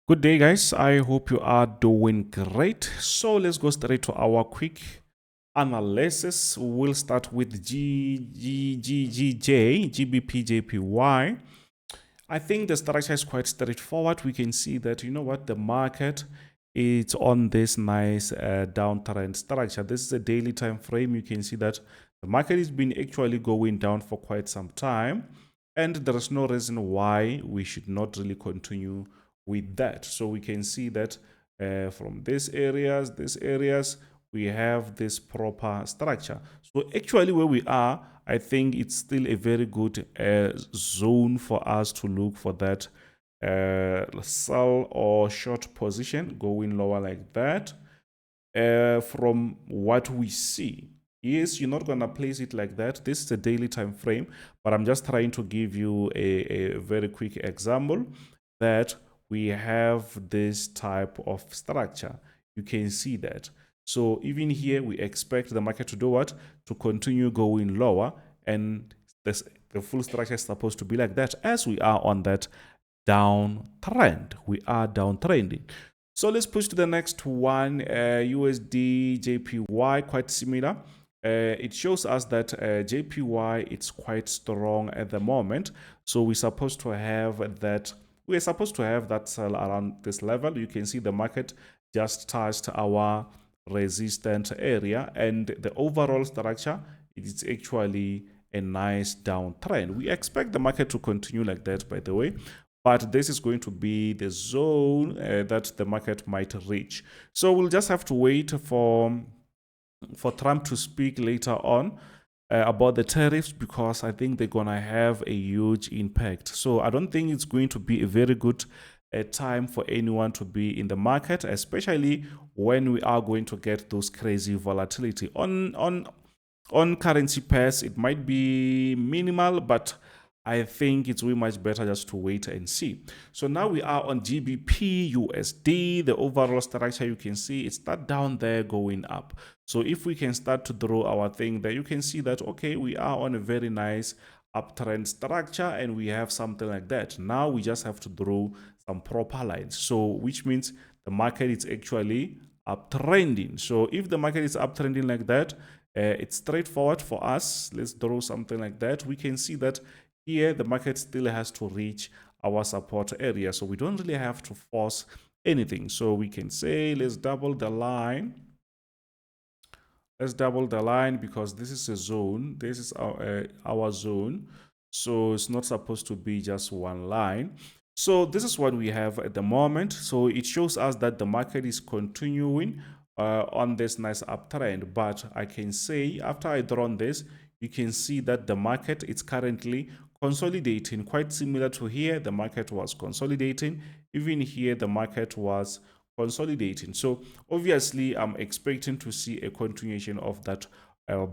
Good day, guys. I hope you are doing great. So let's go straight to our quick analysis. We'll start with GBP, I think the structure is quite straightforward. We can see that, the market is on this nice downtrend structure. This is a daily time frame. You can see that the market has been actually going down for quite some time, and there is no reason why we should not really continue with that. So we can see that from these areas, we have this proper structure. So actually where we are, I think it's still a very good zone for us to look for that sell or short position going lower like that. From what we see, yes, you're not going to place it like that. This is a daily time frame, but I'm just trying to give you a very quick example that we have this type of structure. You can see that. So even here, we expect the market to do what? To continue going lower, and the full structure is supposed to be like that as we are on that downtrend. We are downtrending. So let's push to the next one. USD JPY, quite similar. It shows us that JPY it's quite strong at the moment. So we're supposed to have that. We're supposed to have that sell around this level. You can see the market just touched our resistance area, and the overall structure is actually a nice downtrend. We expect the market to continue like that, by the way, but this is going to be the zone that the market might reach. So we'll just have to wait for Trump to speak later on about the tariffs, because I think they're gonna have a huge impact. So I don't think it's going to be a very good time for anyone to be in the market, especially when we are going to get those crazy volatility on currency pairs. It might be minimal, but I think it's way much better just to wait and see. So now we are on GBP USD. The overall structure, you can see it's that down there going up. So if we can start to draw our thing there, you can see that, okay, we are on a very nice uptrend structure, and we have something like that. Now we just have to draw some proper lines. So which means the market is actually uptrending. So if the market is uptrending like that, it's straightforward for us. Let's draw something like that. We can see that here the market still has to reach our support area, so we don't really have to force anything. So we can say let's double the line. Let's double the line, because this is a zone. This is our zone, so it's not supposed to be just one line. So this is what we have at the moment. So it shows us that the market is continuing on this nice uptrend, but I can say after I drawn this, you can see that the market is currently consolidating, quite similar to here. The market was consolidating. Even here the market was consolidating. So obviously I'm expecting to see a continuation of that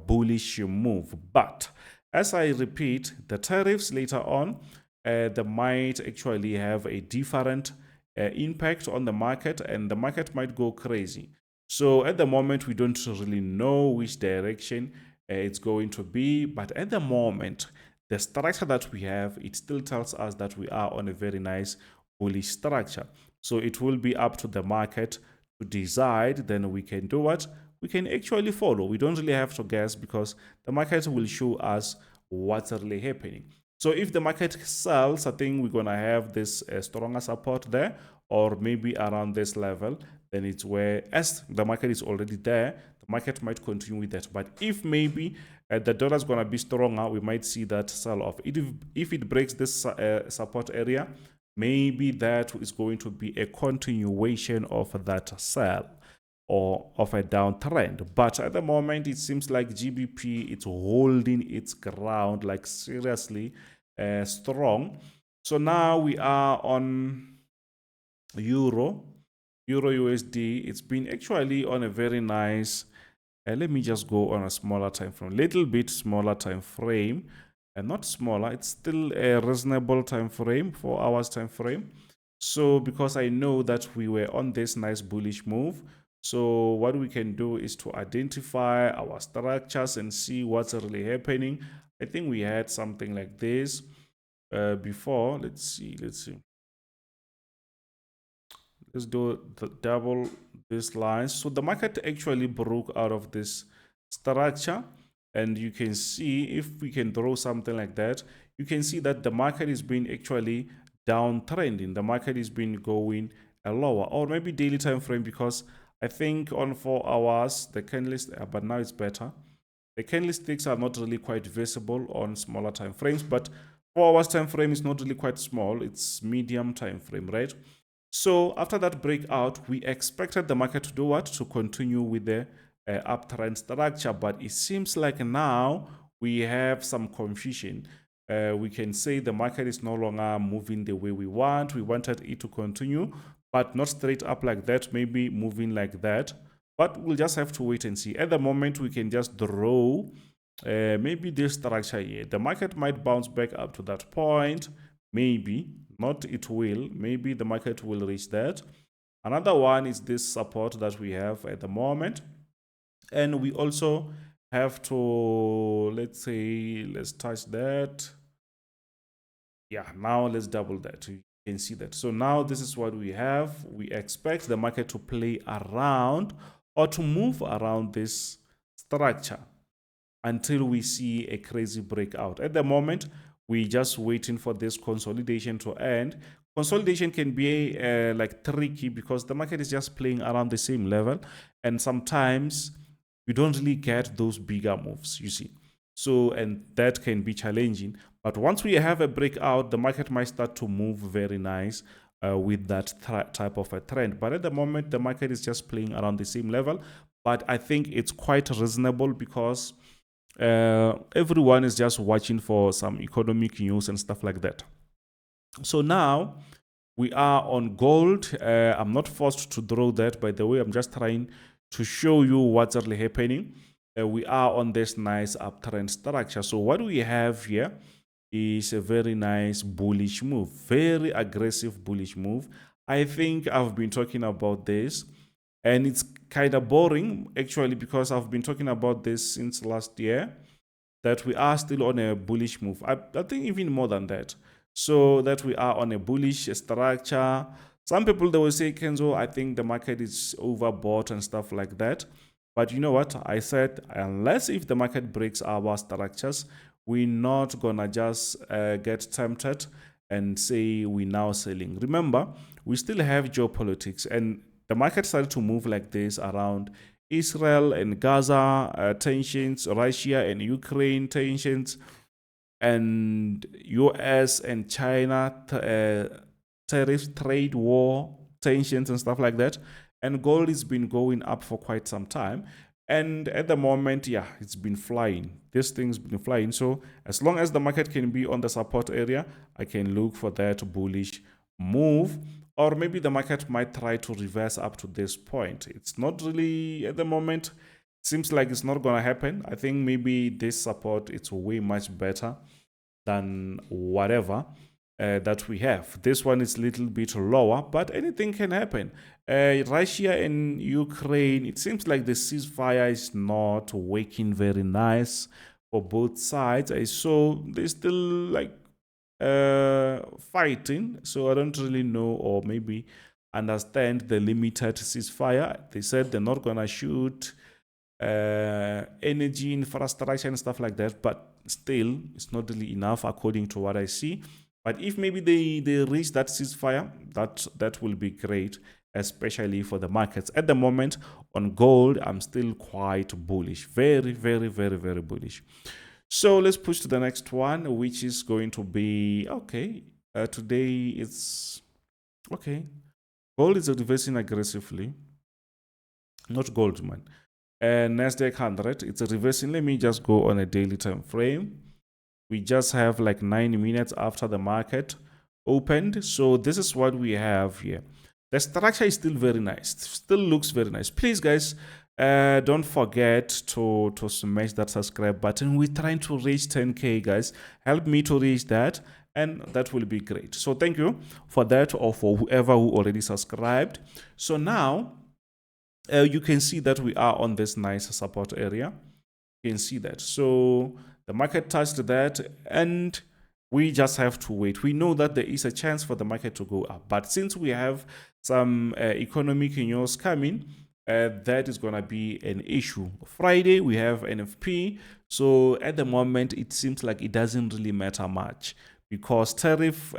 bullish move. But as I repeat, the tariffs later on, they might actually have a different impact on the market, and the market might go crazy. So at the moment, we don't really know which direction it's going to be, but at the moment, the structure that we have, it still tells us that we are on a very nice bullish structure. So it will be up to the market to decide. Then we can do what? We can actually follow. We don't really have to guess, because the market will show us what's really happening. So if the market sells, I think we're going to have this stronger support there, or maybe around this level. Then it's where, as the market is already there, the market might continue with that. But if maybe the dollar is going to be stronger, we might see that sell off. If it breaks this support area, maybe that is going to be a continuation of that sell or of a downtrend. But at the moment, it seems like GBP it's holding its ground, like seriously strong. So now we are on Euro USD. It's been actually on a very nice let me just go on a smaller time frame, little bit smaller time frame, and not smaller, it's still a reasonable time frame, 4 hours time frame. So because I know that we were on this nice bullish move, so what we can do is to identify our structures and see what's really happening. I think we had something like this before. Let's see. let's do the double this line. So the market actually broke out of this structure, and you can see, if we can draw something like that, you can see that the market is being actually downtrending. The market is been going lower, or maybe daily time frame, because I think on 4 hours the candlesticks, but now it's better. The candlesticks are not really quite visible on smaller time frames, but 4 hours time frame is not really quite small, it's medium time frame, right? So after that breakout, we expected the market to do what? To continue with the uptrend structure, but it seems like now we have some confusion. We can say the market is no longer moving the way we want. We wanted it to continue, but not straight up like that, maybe moving like that. But we'll just have to wait and see. At the moment, we can just draw maybe this structure here. The market might bounce back up to that point. Maybe, not it will. Maybe the market will reach that. Another one is this support that we have at the moment. And we also have to, let's say, let's touch that. Yeah, now let's double that. You can see that. So now this is what we have. We expect the market to play around or to move around this structure until we see a crazy breakout. At the moment, we're just waiting for this consolidation to end. Consolidation can be like tricky because the market is just playing around the same level, and sometimes you don't really get those bigger moves, you see. So, and that can be challenging. But once we have a breakout, the market might start to move very nice with that type of a trend. But at the moment, the market is just playing around the same level. But I think it's quite reasonable because everyone is just watching for some economic news and stuff like that. So now we are on gold. I'm not forced to draw that, by the way. I'm just trying to show you what's really happening. We are on this nice uptrend structure. So what we have here is a very nice bullish move, very aggressive bullish move. I think I've been talking about this, and it's kind of boring actually, because I've been talking about this since last year, that we are still on a bullish move. I think even more than that. So that we are on a bullish structure. Some people, they will say, Kenzo, I think the market is overbought and stuff like that. But you know what? I said, unless if the market breaks our structures, we're not gonna just get tempted and say we're now selling. Remember, we still have geopolitics, and the market started to move like this around Israel and Gaza tensions, Russia and Ukraine tensions, and US and China tariff trade war tensions and stuff like that. And gold has been going up for quite some time. And at the moment, yeah, it's been flying. This thing's been flying. So as long as the market can be on the support area, I can look for that bullish move. Or maybe the market might try to reverse up to this point. It's not really, at the moment, seems like it's not going to happen. I think maybe this support, it's way much better than whatever that we have. This one is a little bit lower, but anything can happen. Russia and Ukraine, it seems like the ceasefire is not working very nice for both sides. I saw they're still like fighting, so I don't really know, or maybe understand the limited ceasefire. They said they're not gonna shoot energy infrastructure and stuff like that, but still it's not really enough according to what I see. But if maybe they reach that ceasefire, that will be great, especially for the markets. At the moment on gold, I'm still quite bullish, very, very, very, very bullish. So let's push to the next one, which is going to be, okay, today it's, okay, gold is reversing aggressively, not gold, man. Nasdaq 100, it's reversing. Let me just go on a daily time frame. We just have like 9 minutes after the market opened. So this is what we have here. The structure is still very nice, still looks very nice. Please, guys, don't forget to smash that subscribe button. We're trying to reach 10K, guys. Help me to reach that, and that will be great. So thank you for that, or for whoever who already subscribed. So now you can see that we are on this nice support area. You can see that. So the market touched that, and We just have to wait. We know that there is a chance for the market to go up, but since we have some economic news coming, that is going to be an issue. Friday we have NFP, so at the moment it seems like it doesn't really matter much, because tariff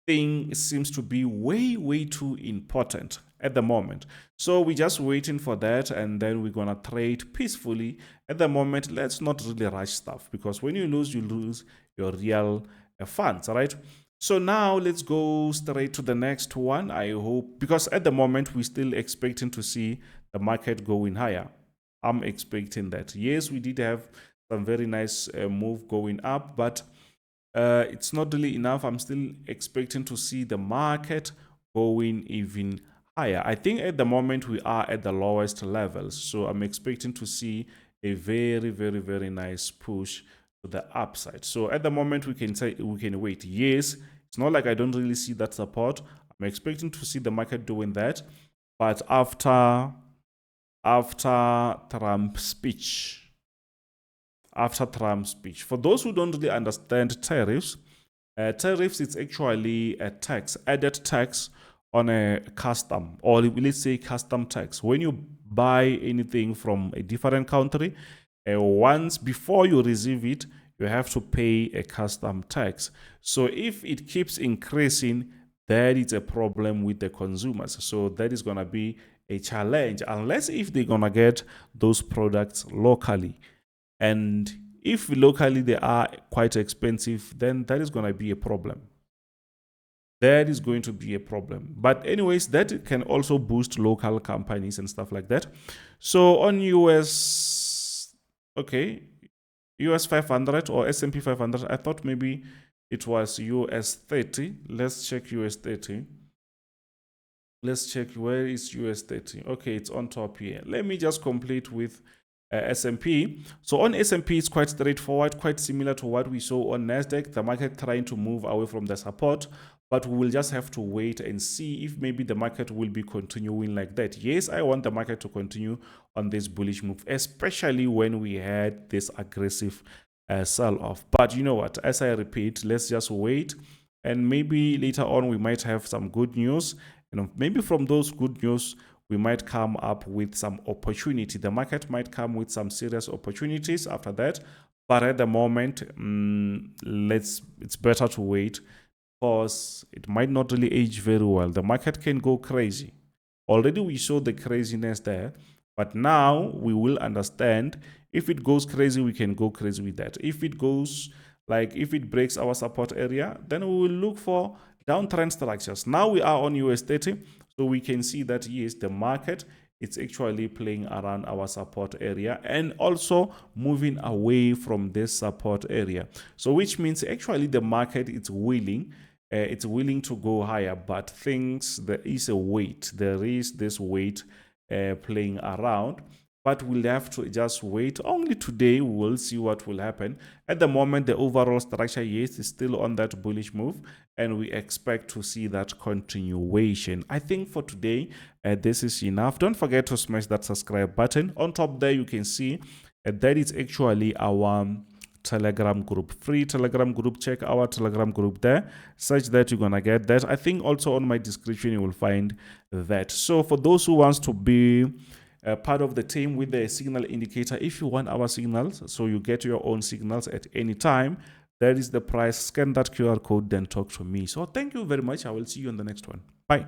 thing seems to be way too important at the moment. So we're just waiting for that, and then we're gonna trade peacefully. At the moment, let's not really rush stuff, because when you lose your real funds, right? So now let's go straight to the next one. I hope, because at the moment we're still expecting to see the market going higher. I'm expecting that. Yes, we did have some very nice move going up, but it's not really enough. I'm still expecting to see the market going even higher. I think at the moment we are at the lowest levels, so I'm expecting to see a very nice push to the upside. So at the moment we can say we can wait. Yes, it's not like I don't really see that support. I'm expecting to see the market doing that, but after Trump's speech. For those who don't really understand tariffs, it's actually a tax, added tax on a custom, or let's say custom tax. When you buy anything from a different country, once before you receive it, you have to pay a custom tax. So if it keeps increasing, that is a problem with the consumers. So that is going to be a challenge, unless if they're going to get those products locally. And if locally they are quite expensive, then that is going to be a problem. That is going to be a problem. But anyways, that can also boost local companies and stuff like that. So on US 500 or S&P 500, I thought maybe it was US30. Let's check US30. Let's check, where is US30? Okay, it's on top here. Let me just complete with S&P. So on S&P, it's quite straightforward, quite similar to what we saw on Nasdaq. The market trying to move away from the support, but we will just have to wait and see if maybe the market will be continuing like that. Yes, I want the market to continue on this bullish move, especially when we had this aggressive sell-off. But you know what? As I repeat, let's just wait, and maybe later on we might have some good news. And maybe from those good news, we might come up with some opportunity. The market might come with some serious opportunities after that. But at the moment, it's better to wait, because it might not really age very well. The market can go crazy. Already we saw the craziness there, but now we will understand if it goes crazy, we can go crazy with that. If it goes, like if it breaks our support area, then we will look for downtrend structures. Now we are on US30, so we can see that yes, the market, it's actually playing around our support area and also moving away from this support area. So which means actually the market is willing, to go higher, but there is a weight. There is this weight playing around. But we'll have to just wait. Only today we will see what will happen. At the moment, the overall structure, yes, is still on that bullish move, and we expect to see that continuation. I think for today, this is enough. Don't forget to smash that subscribe button. On top there, you can see that is actually our Telegram group, free Telegram group. Check our Telegram group there, such that you're gonna get that. I think also on my description you will find that. So for those who wants to be part of the team with the signal indicator, if you want our signals, so you get your own signals at any time, that is the price. Scan that QR code, then talk to me. So thank you very much. I will see you on the next one. Bye.